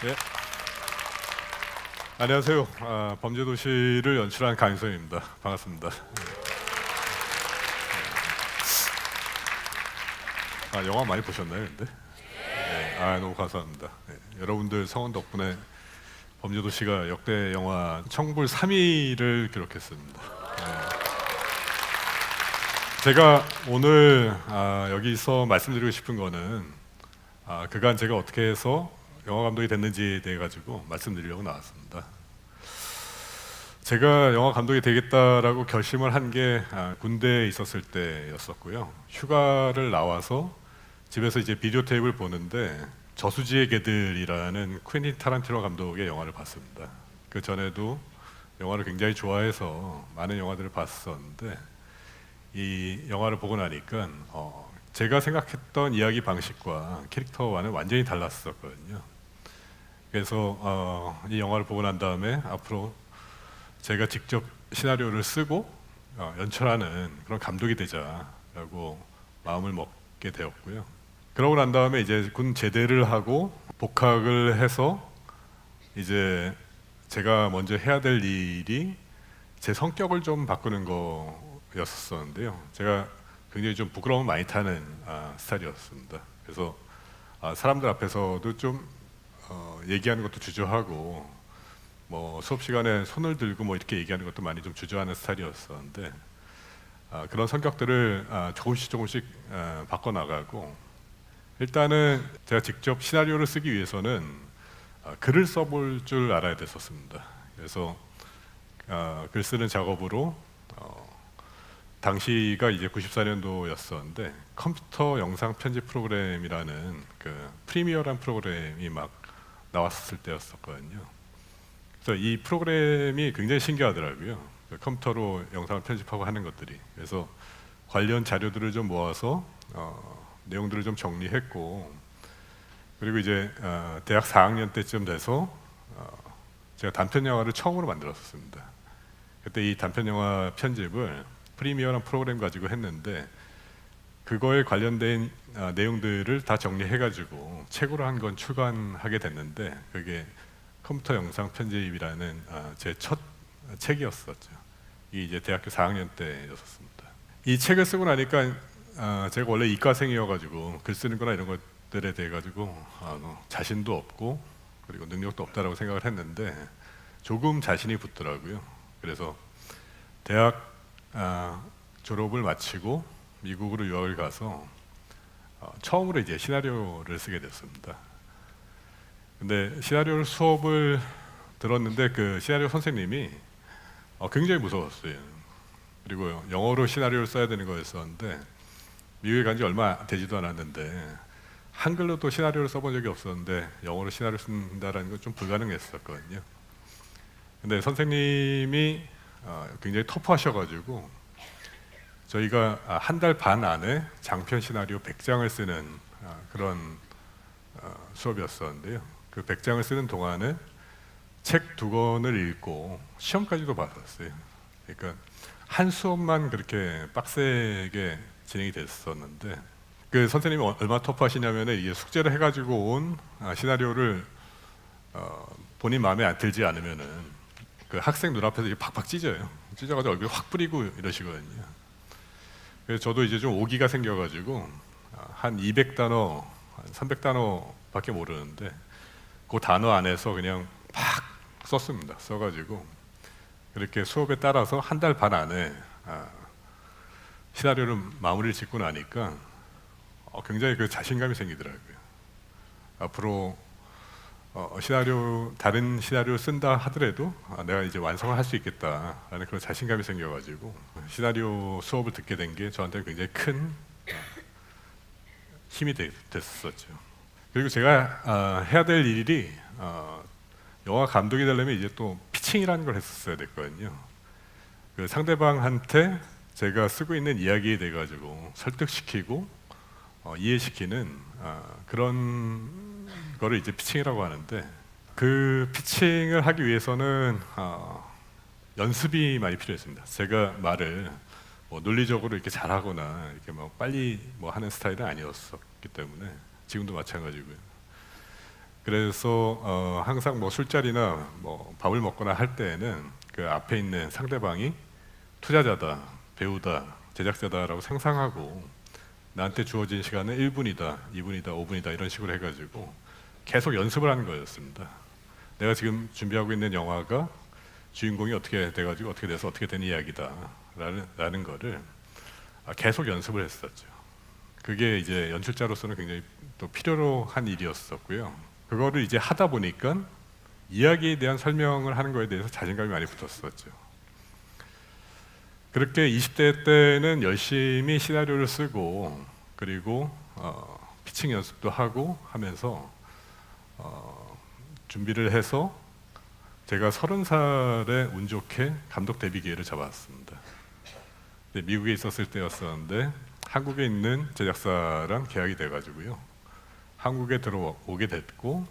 예, 안녕하세요. 범죄도시를 연출한 강인성입니다. 반갑습니다. 영화 많이 보셨나요, 근데? 네, 너무 감사합니다. 여러분들 성원 덕분에 범죄도시가 역대 영화 청불 3위를 기록했습니다. 제가 오늘 여기서 말씀드리고 싶은 거는 그간 제가 어떻게 해서 영화 감독이 됐는지에 대해 가지고 말씀드리려고 나왔습니다. 제가 영화 감독이 되겠다라고 결심을 한 게 군대에 있었을 때였었고요. 휴가를 나와서 집에서 이제 비디오 테이프를 보는데 저수지의 개들이라는 퀸틴 타란티노 감독의 영화를 봤습니다. 그 전에도 영화를 굉장히 좋아해서 많은 영화들을 봤었는데 이 영화를 보고 나니까 제가 생각했던 이야기 방식과 캐릭터와는 완전히 달랐었거든요. 그래서 이 영화를 보고 난 다음에 앞으로 제가 직접 시나리오를 쓰고 연출하는 그런 감독이 되자라고 마음을 먹게 되었고요. 그러고 난 다음에 이제 군 제대를 하고 복학을 해서 이제 제가 먼저 해야 될 일이 제 성격을 좀 바꾸는 거였었는데요. 제가 굉장히 좀 부끄러움을 많이 타는 스타일이었습니다. 그래서 사람들 앞에서도 좀 얘기하는 것도 주저하고 뭐 수업 시간에 손을 들고 뭐 이렇게 얘기하는 것도 많이 좀 주저하는 스타일이었었는데 그런 성격들을 조금씩 바꿔나가고 일단은 제가 직접 시나리오를 쓰기 위해서는 글을 써볼 줄 알아야 됐었습니다. 그래서 글 쓰는 작업으로 당시가 이제 94년도였었는데 컴퓨터 영상 편집 프로그램이라는 그 프리미어라는 프로그램이 막 나왔을 때였었거든요. 그래서 이 프로그램이 굉장히 신기하더라고요. 컴퓨터로 영상을 편집하고 하는 것들이. 그래서 관련 자료들을 좀 모아서 내용들을 좀 정리했고, 그리고 이제 대학 4학년 때쯤 돼서 제가 단편 영화를 처음으로 만들었습니다. 그때 이 단편 영화 편집을 프리미어라는 프로그램 가지고 했는데 그거에 관련된 내용들을 다 정리해가지고 책으로 한 권 출간하게 됐는데 그게 컴퓨터 영상 편집이라는 제 첫 책이었었죠. 이게 이제 대학교 4학년 때였었습니다. 이 책을 쓰고 나니까 제가 원래 이과생이어가지고 글 쓰는 거나 이런 것들에 대해 가지고 자신도 없고 그리고 능력도 없다라고 생각을 했는데 조금 자신이 붙더라고요. 그래서 대학 졸업을 마치고 미국으로 유학을 가서 처음으로 이제 시나리오를 쓰게 됐습니다. 근데 시나리오 수업을 들었는데 그 시나리오 선생님이 굉장히 무서웠어요. 그리고 영어로 시나리오를 써야 되는 거였었는데 미국에 간 지 얼마 되지도 않았는데 한글로도 시나리오를 써본 적이 없었는데 영어로 시나리오 쓴다라는 건 좀 불가능했었거든요. 근데 선생님이 굉장히 터프하셔가지고 저희가 한 달 반 안에 장편 시나리오 100장을 쓰는 그런 수업이었었는데요. 그 100장을 쓰는 동안에 책 2권을 읽고 시험까지도 봤었어요. 그러니까 한 수업만 그렇게 빡세게 진행이 됐었는데 그 선생님이 얼마나 터프하시냐면 이게 숙제를 해가지고 온 시나리오를 본인 마음에 안 들지 않으면은 그 학생 눈앞에서 이게 팍팍 찢어요. 찢어가지고 얼굴에 확 뿌리고 이러시거든요. 그래서 저도 이제 좀 오기가 생겨가지고 한 200단어, 한 300단어밖에 모르는데 그 단어 안에서 그냥 팍 썼습니다. 써가지고 그렇게 수업에 따라서 한 달 반 안에 시나리오를 마무리를 짓고 나니까 굉장히 그 자신감이 생기더라고요. 앞으로 다른 시나리오 쓴다 하더라도 내가 이제 완성을 할 수 있겠다라는 그런 자신감이 생겨가지고 시나리오 수업을 듣게 된 게 저한테 굉장히 큰 힘이 됐었죠. 그리고 제가 해야 될 일이 영화 감독이 되려면 이제 또 피칭이라는 걸 했었어야 됐거든요. 그 상대방한테 제가 쓰고 있는 이야기에 대해 가지고 설득시키고 이해시키는 그런 거를 이제 피칭이라고 하는데 그 피칭을 하기 위해서는 연습이 많이 필요했습니다. 제가 말을 뭐 논리적으로 이렇게 잘하거나 이렇게 뭐 빨리 뭐 하는 스타일은 아니었었기 때문에 지금도 마찬가지고요. 그래서 항상 뭐 술자리나 뭐 밥을 먹거나 할 때에는 그 앞에 있는 상대방이 투자자다, 배우다, 제작자다라고 상상하고 나한테 주어진 시간은 1분이다, 2분이다, 5분이다 이런 식으로 해가지고 계속 연습을 하는 거였습니다. 내가 지금 준비하고 있는 영화가 주인공이 어떻게 돼가지고 어떻게 돼서 어떻게 된 이야기다라는 거를 계속 연습을 했었죠. 그게 이제 연출자로서는 굉장히 또 필요로 한 일이었었고요. 그거를 이제 하다 보니까 이야기에 대한 설명을 하는 거에 대해서 자신감이 많이 붙었었죠. 그렇게 20대 때는 열심히 시나리오를 쓰고 그리고 피칭 연습도 하고 하면서 준비를 해서 제가 30살에 운 좋게 감독 데뷔 기회를 잡았습니다. 미국에 있었을 때였었는데 한국에 있는 제작사랑 계약이 돼가지고요. 한국에 들어오게 됐고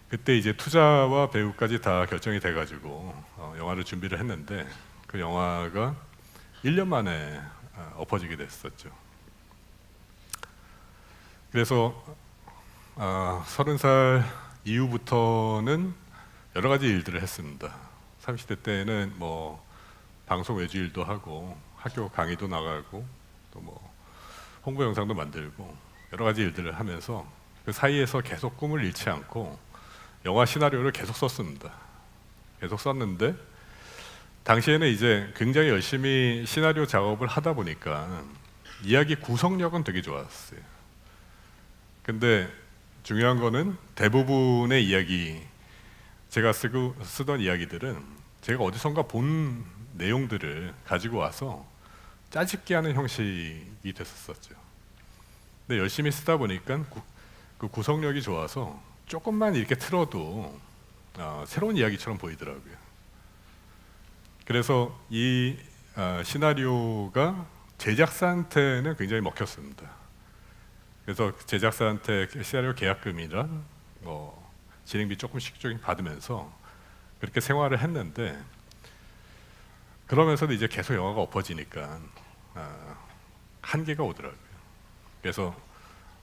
그때 이제 투자와 배우까지 다 결정이 돼가지고 영화를 준비를 했는데 그 영화가 1년 만에 엎어지게 됐었죠. 그래서 30살 이후부터는 여러 가지 일들을 했습니다. 30대 때는 뭐 방송 외주 일도 하고 학교 강의도 나가고 또 뭐 홍보 영상도 만들고 여러 가지 일들을 하면서 그 사이에서 계속 꿈을 잃지 않고 영화 시나리오를 계속 썼습니다. 계속 썼는데 당시에는 이제 굉장히 열심히 시나리오 작업을 하다 보니까 이야기 구성력은 되게 좋았어요. 근데 중요한 거는 대부분의 이야기, 제가 쓰던 이야기들은 제가 어디선가 본 내용들을 가지고 와서 짜집기 하는 형식이 됐었죠. 근데 열심히 쓰다 보니까 그 구성력이 좋아서 조금만 이렇게 틀어도 새로운 이야기처럼 보이더라고요. 그래서 이 시나리오가 제작사한테는 굉장히 먹혔습니다. 그래서 제작사한테 시나리오 계약금이랑 뭐 진행비 조금씩 받으면서 그렇게 생활을 했는데 그러면서도 이제 계속 영화가 엎어지니까 한계가 오더라고요. 그래서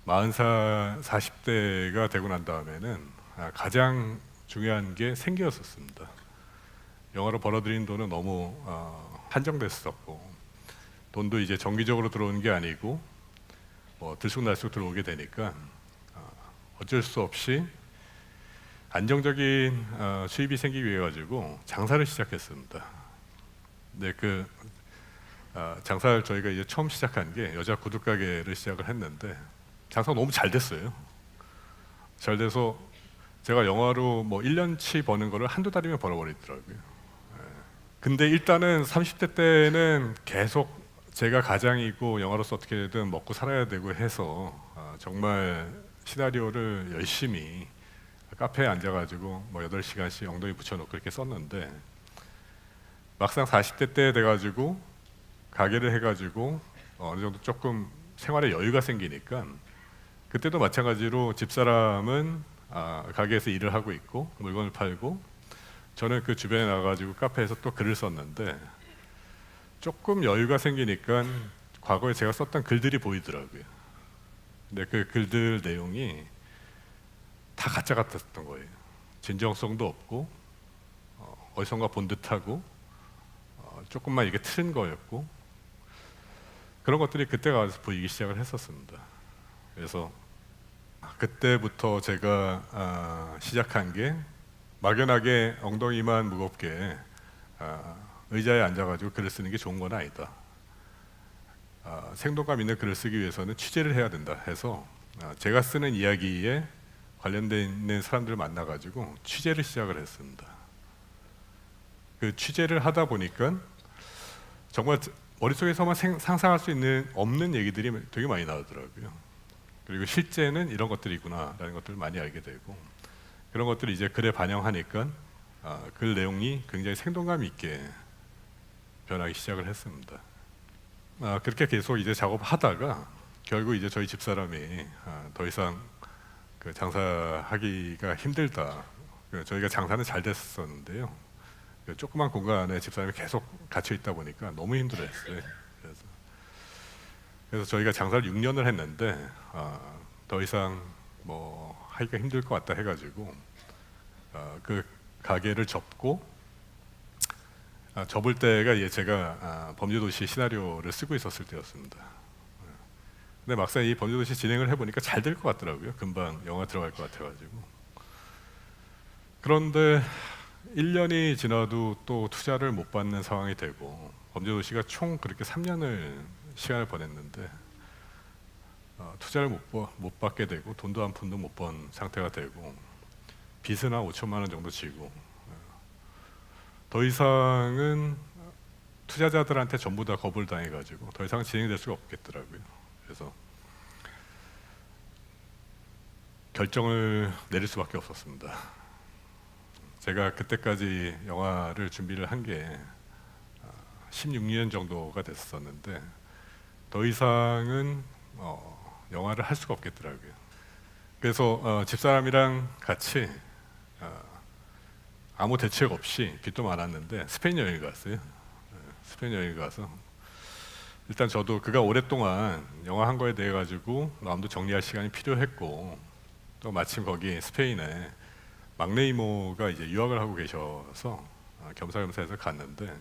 40살, 40대가 되고 난 다음에는 가장 중요한 게 생계였었습니다. 영화로 벌어들인 돈은 너무 한정됐었고 돈도 이제 정기적으로 들어오는 게 아니고 뭐 들쑥날쑥 들어오게 되니까 어쩔 수 없이 안정적인 수입이 생기기 위해 가지고 장사를 시작했습니다. 네, 그 장사를 저희가 이제 처음 시작한 게 여자 구두 가게를 시작을 했는데 장사가 너무 잘 됐어요. 잘 돼서 제가 영화로 뭐 1년치 버는 거를 한두 달이면 벌어버리더라고요. 근데 일단은 30대 때는 계속 제가 가장이고 영화로서 어떻게든 먹고 살아야 되고 해서 정말 시나리오를 열심히 카페에 앉아가지고 뭐 8시간씩 엉덩이 붙여놓고 그렇게 썼는데 막상 40대 때 돼가지고 가게를 해가지고 어느 정도 조금 생활에 여유가 생기니까 그때도 마찬가지로 집사람은 가게에서 일을 하고 있고 물건을 팔고 저는 그 주변에 나가가지고 카페에서 또 글을 썼는데 조금 여유가 생기니까 과거에 제가 썼던 글들이 보이더라고요. 근데 그 글들 내용이 다 가짜 같았던 거예요. 진정성도 없고 어디선가 본 듯하고 조금만 이게 틀은 거였고 그런 것들이 그때 가서 보이기 시작을 했었습니다. 그래서 그때부터 제가 시작한 게 막연하게 엉덩이만 무겁게 의자에 앉아가지고 글을 쓰는 게 좋은 건 아니다. 생동감 있는 글을 쓰기 위해서는 취재를 해야 된다 해서 제가 쓰는 이야기에 관련돼 있는 사람들을 만나가지고 취재를 시작을 했습니다. 그 취재를 하다 보니까 정말 머릿속에서만 상상할 수 없는 얘기들이 되게 많이 나오더라고요. 그리고 실제는 이런 것들이구나라는 것들을 많이 알게 되고 그런 것들을 이제 글에 반영하니까 글 내용이 굉장히 생동감 있게 변하기 시작을 했습니다. 그렇게 계속 이제 작업하다가 결국 이제 저희 집사람이 더 이상 그 장사하기가 힘들다. 저희가 장사는 잘 됐었는데요. 조그만 공간에 집사람이 계속 갇혀 있다 보니까 너무 힘들어했어요. 그래서 저희가 장사를 6년을 했는데 더 이상 뭐 하기가 힘들 것 같다 해가지고 그 가게를 접고 접을 때가 제가 범죄도시 시나리오를 쓰고 있었을 때였습니다. 근데 막상 이 범죄도시 진행을 해보니까 잘 될 것 같더라고요. 금방 영화 들어갈 것 같아가지고. 그런데 1년이 지나도 또 투자를 못 받는 상황이 되고, 범죄도시가 총 그렇게 3년을 시간을 보냈는데 투자를 못 받게 되고 돈도 한 푼도 못 번 상태가 되고 빚은 한 5천만 원 정도 지고 더 이상은 투자자들한테 전부 다 겁을 당해가지고 더 이상 진행될 수가 없겠더라고요. 그래서 결정을 내릴 수밖에 없었습니다. 제가 그때까지 영화를 준비를 한 게 16년 정도가 됐었는데 더 이상은 영화를 할 수가 없겠더라고요. 그래서 집사람이랑 같이 아무 대책 없이 빚도 많았는데 스페인 여행을 갔어요. 스페인 여행 가서 일단 저도 그가 오랫동안 영화 한 거에 대해 가지고 마음도 정리할 시간이 필요했고, 또 마침 거기 스페인에 막내 이모가 이제 유학을 하고 계셔서 겸사겸사해서 갔는데,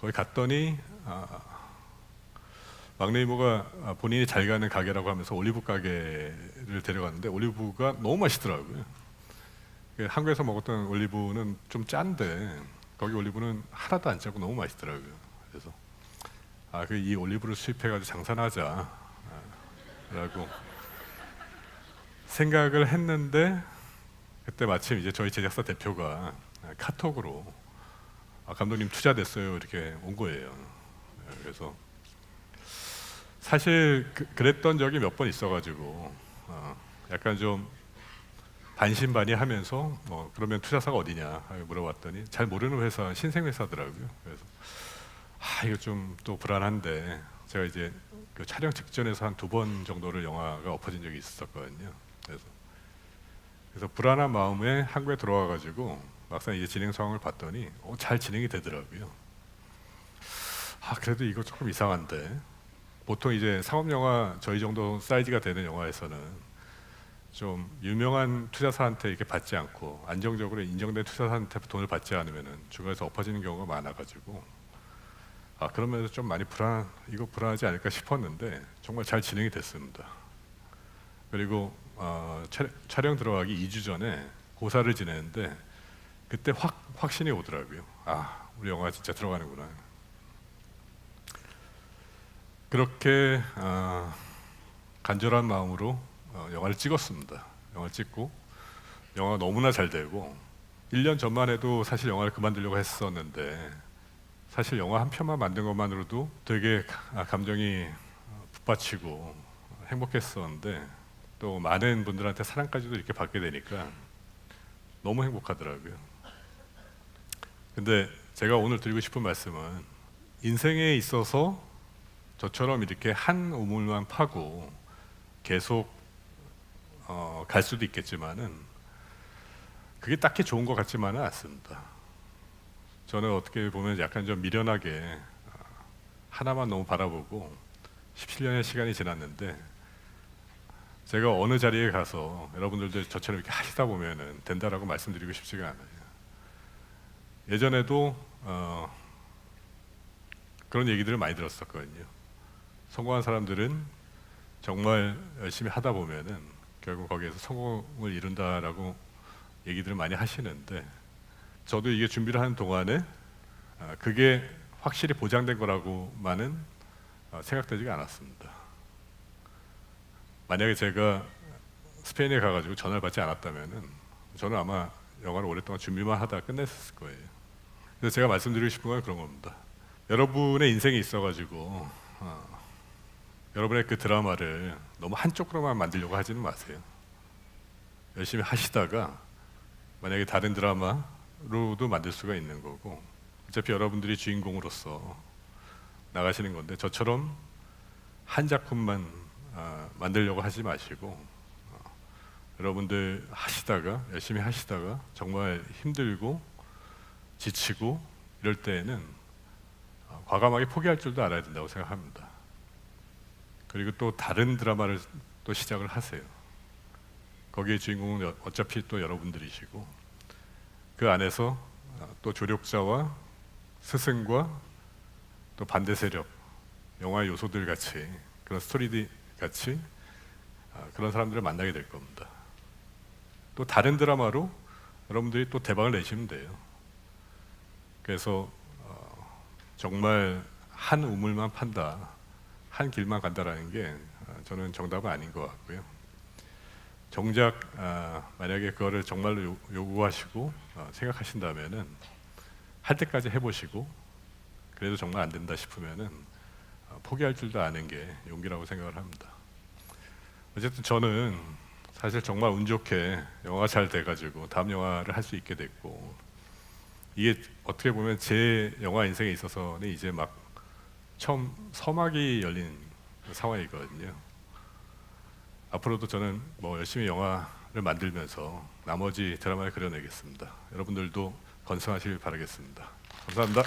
거기 갔더니 막내 이모가 본인이 잘 가는 가게라고 하면서 올리브 가게를 데려갔는데 올리브가 너무 맛있더라고요. 한국에서 먹었던 올리브는 좀 짠데 거기 올리브는 하나도 안 짜고 너무 맛있더라고요. 그래서 이 올리브를 수입해가지고 장사나 하자 라고 생각을 했는데, 그때 마침 이제 저희 제작사 대표가 카톡으로 감독님 투자됐어요 이렇게 온 거예요. 그래서 사실 그랬던 적이 몇 번 있어가지고 약간 좀 반신반의하면서 그러면 투자사가 어디냐 물어봤더니 잘 모르는 회사, 신생회사더라고요. 그래서 이거 좀 또 불안한데, 제가 이제 그 촬영 직전에서 한 2번 정도를 영화가 엎어진 적이 있었거든요. 그래서 불안한 마음에 한국에 들어와가지고 막상 이제 진행 상황을 봤더니 잘 진행이 되더라고요. 그래도 이거 조금 이상한데, 보통 이제 상업 영화 저희 정도 사이즈가 되는 영화에서는 좀 유명한 투자사한테 이렇게 받지 않고 안정적으로 인정된 투자사한테 돈을 받지 않으면은 중간에서 엎어지는 경우가 많아가지고 그러면서 좀 많이 불안하지 않을까 싶었는데 정말 잘 진행이 됐습니다. 그리고 촬영 들어가기 2주 전에 고사를 지내는데 그때 확신이 오더라고요. 우리 영화 진짜 들어가는구나. 그렇게 간절한 마음으로 영화를 찍었습니다. 영화를 찍고 영화가 너무나 잘 되고, 1년 전만 해도 사실 영화를 그만두려고 했었는데 사실 영화 한 편만 만든 것만으로도 되게 감정이 북받치고 행복했었는데, 또 많은 분들한테 사랑까지도 이렇게 받게 되니까 너무 행복하더라고요. 근데 제가 오늘 드리고 싶은 말씀은, 인생에 있어서 저처럼 이렇게 한 우물만 파고 계속 갈 수도 있겠지만은 그게 딱히 좋은 것 같지만은 않습니다. 저는 어떻게 보면 약간 좀 미련하게 하나만 너무 바라보고 17년의 시간이 지났는데, 제가 어느 자리에 가서 여러분들도 저처럼 이렇게 하시다 보면은 된다라고 말씀드리고 싶지가 않아요. 예전에도 그런 얘기들을 많이 들었었거든요. 성공한 사람들은 정말 열심히 하다 보면은 결국 거기에서 성공을 이룬다라고 얘기들을 많이 하시는데, 저도 이게 준비를 하는 동안에 그게 확실히 보장된 거라고만은 생각되지가 않았습니다. 만약에 제가 스페인에 가가지고 전화를 받지 않았다면은 저는 아마 영화를 오랫동안 준비만 하다가 끝냈을 거예요. 그래서 제가 말씀드리고 싶은 건 그런 겁니다. 여러분의 인생에 있어가지고 여러분의 그 드라마를 너무 한쪽으로만 만들려고 하지는 마세요. 열심히 하시다가 만약에 다른 드라마로도 만들 수가 있는 거고, 어차피 여러분들이 주인공으로서 나가시는 건데, 저처럼 한 작품만 만들려고 하지 마시고 여러분들 하시다가 열심히 하시다가 정말 힘들고 지치고 이럴 때에는 과감하게 포기할 줄도 알아야 된다고 생각합니다. 그리고 또 다른 드라마를 또 시작을 하세요. 거기에 주인공은 어차피 또 여러분들이시고 그 안에서 또 조력자와 스승과 또 반대 세력, 영화의 요소들 같이 그런 스토리들 같이 그런 사람들을 만나게 될 겁니다. 또 다른 드라마로 여러분들이 또 대박을 내시면 돼요. 그래서 정말 한 우물만 판다, 한 길만 간다라는 게 저는 정답은 아닌 것 같고요. 정작 만약에 그거를 정말로 요구하시고 생각하신다면은 할 때까지 해보시고 그래도 정말 안 된다 싶으면은 포기할 줄도 아는 게 용기라고 생각을 합니다. 어쨌든 저는 사실 정말 운 좋게 영화가 잘 돼가지고 다음 영화를 할 수 있게 됐고 이게 어떻게 보면 제 영화 인생에 있어서는 이제 막 처음 서막이 열린 상황이거든요. 앞으로도 저는 뭐 열심히 영화를 만들면서 나머지 드라마를 그려내겠습니다. 여러분들도 건승하시길 바라겠습니다. 감사합니다.